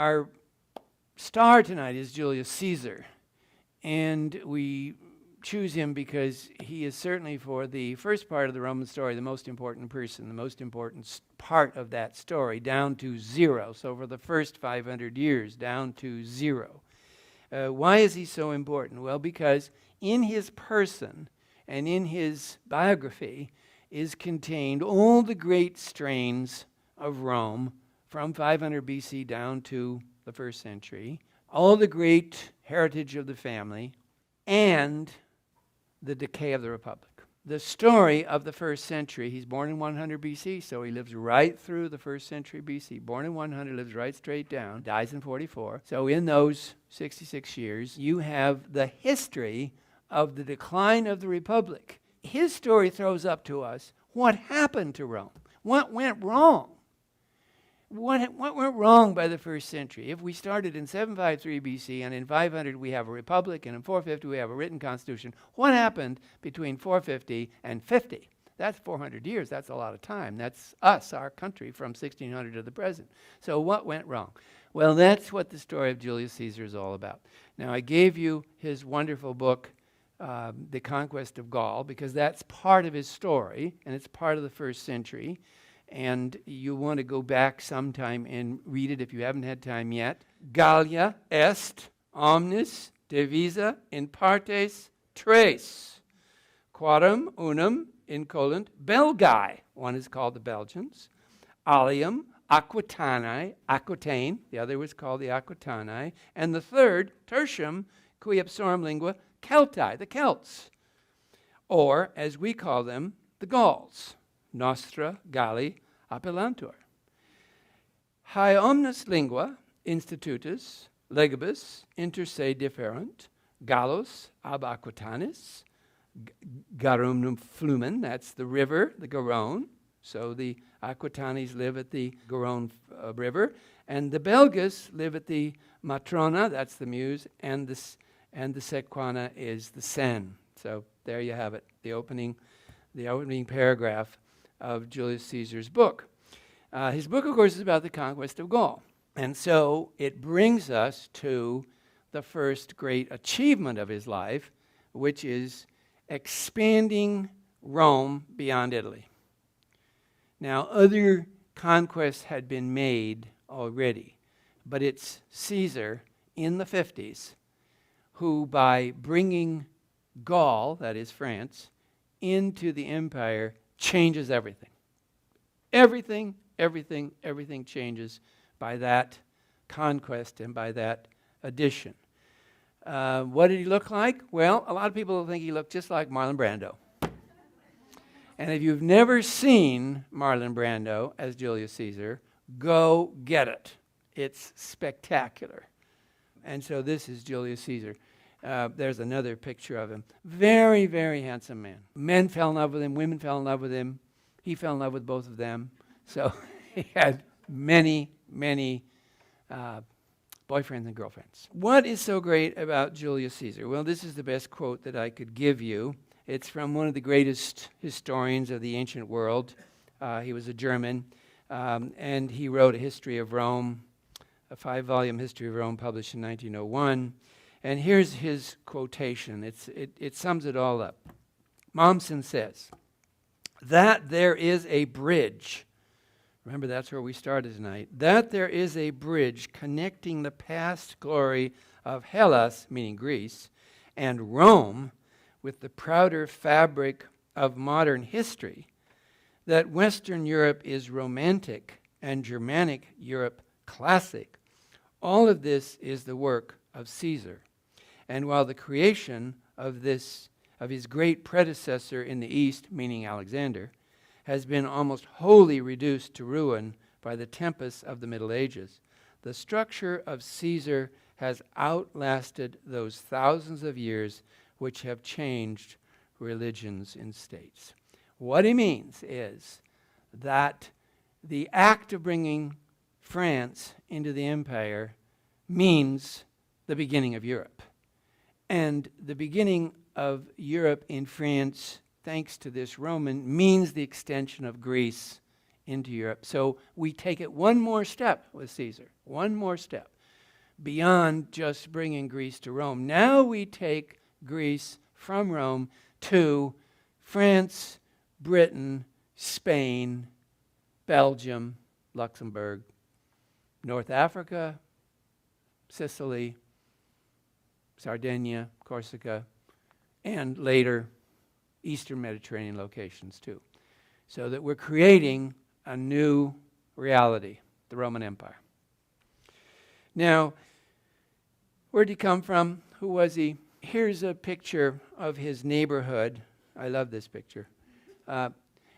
Our star tonight is Julius Caesar, and we choose him because he is certainly, for the first part of the Roman story, the most important person, the most important part of that story, down to zero. So for the first 500 years, down to zero. Why is he so important? Well, because in his person and in his biography is contained all the great strains of Rome from 500 BC down to the first century, all the great heritage of the family, and the decay of the Republic. The story of the first century, he's born in 100 BC, so he lives right through the first century BC. Born in 100, lives right straight down, dies in 44. So in those 66 years, you have the history of the decline of the Republic. His story throws up to us what happened to Rome, what went wrong. What went wrong by the first century? If we started in 753 BC and in 500 we have a republic and in 450 we have a written constitution, what happened between 450 and 50? That's 400 years. That's a lot of time. That's us, our country, from 1600 to the present. So what went wrong? Well, that's what the story of Julius Caesar is all about. Now, I gave you his wonderful book, The Conquest of Gaul, because that's part of his story and it's part of the first century. And you want to go back sometime and read it if you haven't had time yet. Gallia est omnis divisa in partes tres, quorum unum incolent Belgae. One is called the Belgians. Alium Aquitanae, Aquitaine. The other was called the Aquitanae. And the third, tertium, qui ipsorum lingua Celtae, the Celts. Or, as we call them, the Gauls. Nostra Galli appellantur. Hae omnes lingua institutus legibus inter se different, Gallus ab Aquitanis, Garumnum flumen, that's the river, the Garonne. So the Aquitanis live at the Garonne river, and the Belgas live at the Matrona, that's the Meuse, and the Sequana is the Seine. So there you have it, the opening paragraph of Julius Caesar's book. His book, of course, is about the conquest of Gaul. And so it brings us to the first great achievement of his life, which is expanding Rome beyond Italy. Now, other conquests had been made already, but it's Caesar in the 50s who, by bringing Gaul, that is France, into the empire, changes everything. Everything changes by that conquest and by that addition. What did he look like? Well, a lot of people think he looked just like Marlon Brando. And if you've never seen Marlon Brando as Julius Caesar, go get it. It's spectacular. And so this is Julius Caesar. There's another picture of him. Very, very handsome man. Men fell in love with him. Women fell in love with him. He fell in love with both of them. So he had many, many boyfriends and girlfriends. What is so great about Julius Caesar? Well, this is the best quote that I could give you. It's from one of the greatest historians of the ancient world. He was a German, and he wrote a history of Rome, a 5-volume history of Rome published in 1901. And here's his quotation. It sums it all up. Mommsen says, that there is a bridge. Remember, that's where we started tonight. That there is a bridge connecting the past glory of Hellas, meaning Greece, and Rome with the prouder fabric of modern history, that Western Europe is romantic and Germanic Europe classic. All of this is the work of Caesar. And while the creation of his great predecessor in the East, meaning Alexander, has been almost wholly reduced to ruin by the tempests of the Middle Ages, the structure of Caesar has outlasted those thousands of years which have changed religions and states. What he means is that the act of bringing France into the empire means the beginning of Europe. And the beginning of Europe in France, thanks to this Roman, means the extension of Greece into Europe. So we take it one more step with Caesar, one more step beyond just bringing Greece to Rome. Now we take Greece from Rome to France, Britain, Spain, Belgium, Luxembourg, North Africa, Sicily, Sardinia, Corsica, and later Eastern Mediterranean locations too. So that we're creating a new reality, the Roman Empire. Now, where'd he come from? Who was he? Here's a picture of his neighborhood. I love this picture.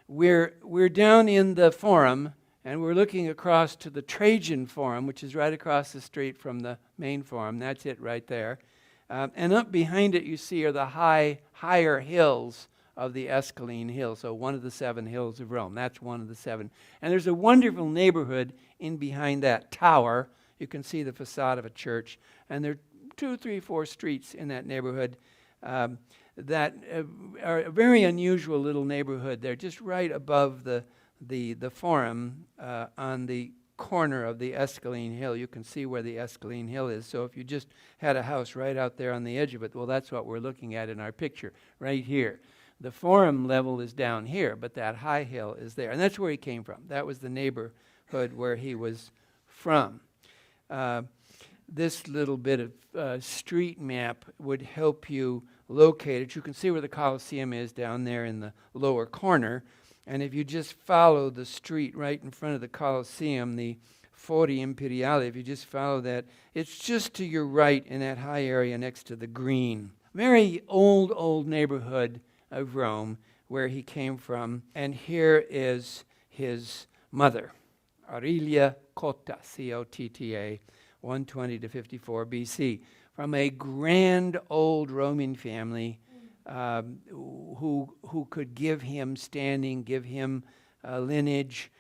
We're down in the Forum, and we're looking across to the Trajan Forum, which is right across the street from the main Forum. That's it right there. And up behind it, you see, are the higher hills of the Esquiline Hill. So one of the 7 hills of Rome. That's one of the 7. And there's a wonderful neighborhood in behind that tower. You can see the facade of a church. And there are 2, 3, 4 streets in that neighborhood that are a very unusual little neighborhood. They're just right above the Forum on the corner of the Esquiline Hill. You can see where the Esquiline Hill is. So if you just had a house right out there on the edge of it, well, that's what we're looking at in our picture, right here. The Forum level is down here, but that high hill is there. And that's where he came from. That was the neighborhood where he was from. This little bit of street map would help you locate it. You can see where the Colosseum is down there in the lower corner. And if you just follow the street right in front of the Colosseum, the Fori Imperiali, if you just follow that, it's just to your right in that high area next to the green. Very old neighborhood of Rome where he came from. And here is his mother, Aurelia Cotta, C-O-T-T-A, 120 to 54 BC, from a grand old Roman family who could give him standing, give him lineage.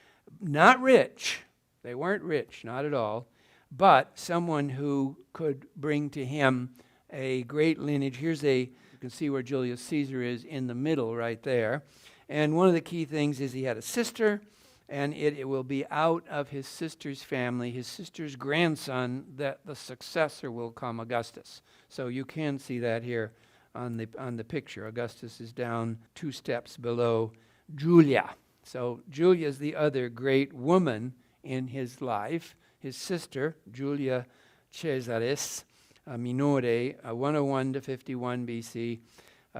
Not rich. They weren't rich, not at all. But someone who could bring to him a great lineage. You can see where Julius Caesar is in the middle right there. And one of the key things is he had a sister, and it will be out of his sister's family, his sister's grandson, that the successor will come, Augustus. So you can see that here on the picture. Augustus is down 2 steps below Julia. So Julia is the other great woman in his life. His sister, Julia Caesaris Minore, 101 to 51 BC,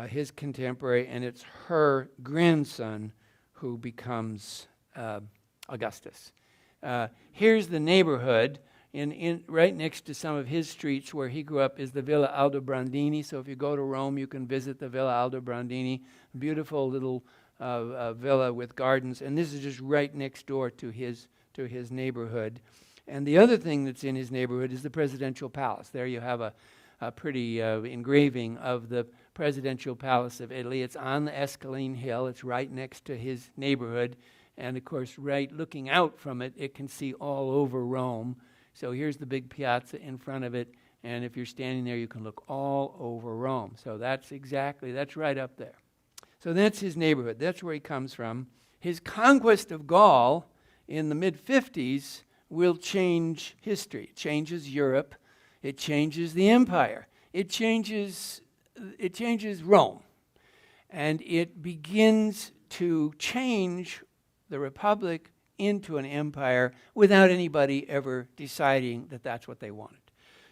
his contemporary, and it's her grandson who becomes Augustus. Here's the neighborhood. In right next to some of his streets where he grew up is the Villa Aldobrandini. So if you go to Rome, you can visit the Villa Aldobrandini. Beautiful little villa with gardens. And this is just right next door to his neighborhood. And the other thing that's in his neighborhood is the presidential palace. There you have a pretty engraving of the presidential palace of Italy. It's on the Esquiline Hill. It's right next to his neighborhood. And of course, right looking out from it, it can see all over Rome. So here's the big piazza in front of it, and if you're standing there, you can look all over Rome. So that's right up there. So that's his neighborhood. That's where he comes from. His conquest of Gaul in the mid-50s will change history. It changes Europe. It changes the empire. It changes Rome. And it begins to change the republic into an empire without anybody ever deciding that that's what they wanted.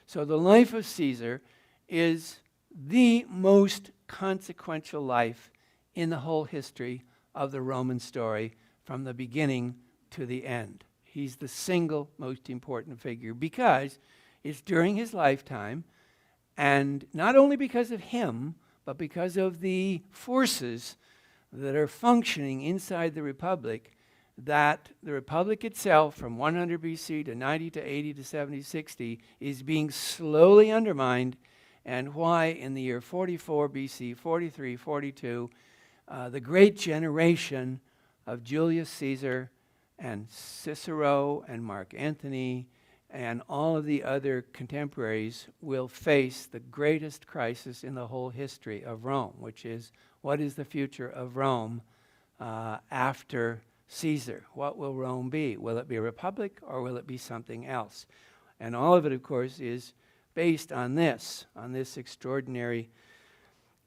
So the life of Caesar is the most consequential life in the whole history of the Roman story from the beginning to the end. He's the single most important figure because it's during his lifetime, and not only because of him, but because of the forces that are functioning inside the Republic, that the Republic itself from 100 BC to 90 to 80 to 70, 60 is being slowly undermined, and why in the year 44 BC, 43, 42, the great generation of Julius Caesar and Cicero and Mark Antony and all of the other contemporaries will face the greatest crisis in the whole history of Rome, which is what is the future of Rome after Caesar. What will Rome be? Will it be a republic or will it be something else? And all of it, of course, is based on this extraordinary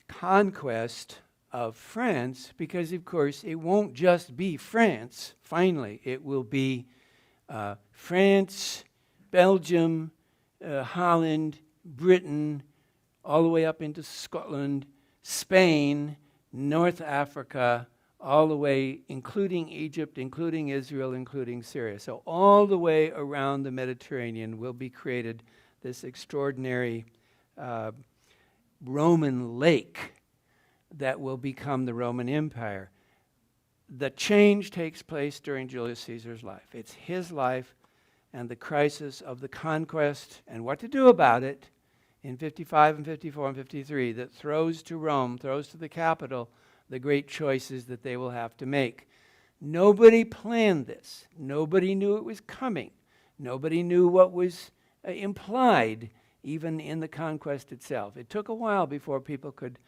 conquest of France, because, of course, it won't just be France. Finally, it will be France, Belgium, Holland, Britain, all the way up into Scotland, Spain, North Africa, all the way, including Egypt, including Israel, including Syria. So all the way around the Mediterranean will be created this extraordinary Roman lake that will become the Roman Empire. The change takes place during Julius Caesar's life. It's his life and the crisis of the conquest and what to do about it in 55 and 54 and 53 that throws to Rome, throws to the capital, the great choices that they will have to make. Nobody planned this. Nobody knew it was coming. Nobody knew what was implied even in the conquest itself. It took a while before people could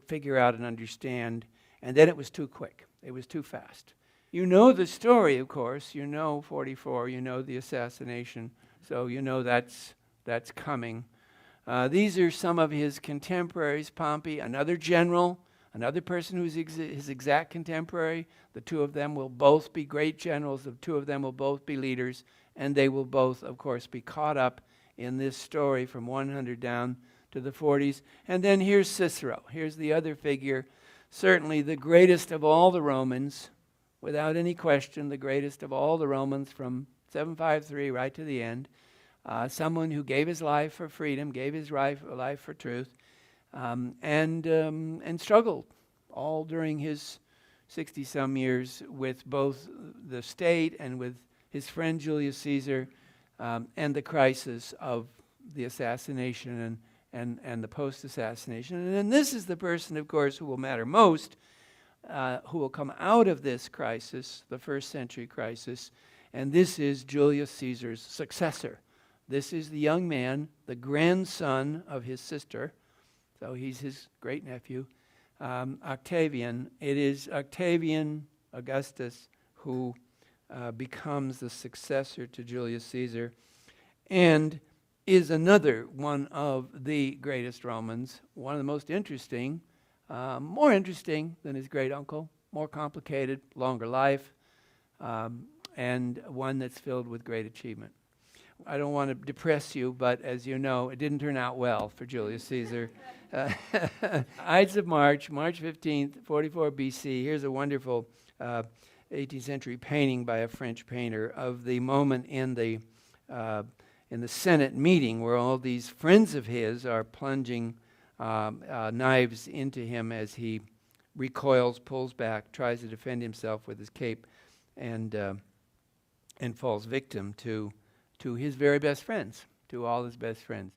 figure out and understand, and then it was too quick. It was too fast. You know the story, of course. You know 44. You know the assassination. So you know that's coming. These are some of his contemporaries. Pompey, another general, another person who's his exact contemporary. The two of them will both be great generals. The two of them will both be leaders. And they will both, of course, be caught up in this story from 100 down to the 40s. And then here's Cicero. Here's the other figure, certainly the greatest of all the Romans, without any question, the greatest of all the Romans from 753 right to the end. Someone who gave his life for freedom, gave his life for truth, and struggled all during his 60-some years with both the state and with his friend Julius Caesar, and the crisis of the assassination and the post-assassination. And then this is the person, of course, who will matter most, who will come out of this crisis, the first century crisis, and this is Julius Caesar's successor. This is the young man, the grandson of his sister, so he's his great-nephew, Octavian. It is Octavian Augustus who becomes the successor to Julius Caesar and is another one of the greatest Romans, one of the most interesting, more interesting than his great-uncle, more complicated, longer life, and one that's filled with great achievement. I don't want to depress you, but as you know, it didn't turn out well for Julius Caesar. Ides of March 15th, 44 BC. Here's a wonderful 18th century painting by a French painter of the moment in the Senate meeting where all these friends of his are plunging knives into him as he recoils, pulls back, tries to defend himself with his cape, and falls victim to his very best friends, to all his best friends.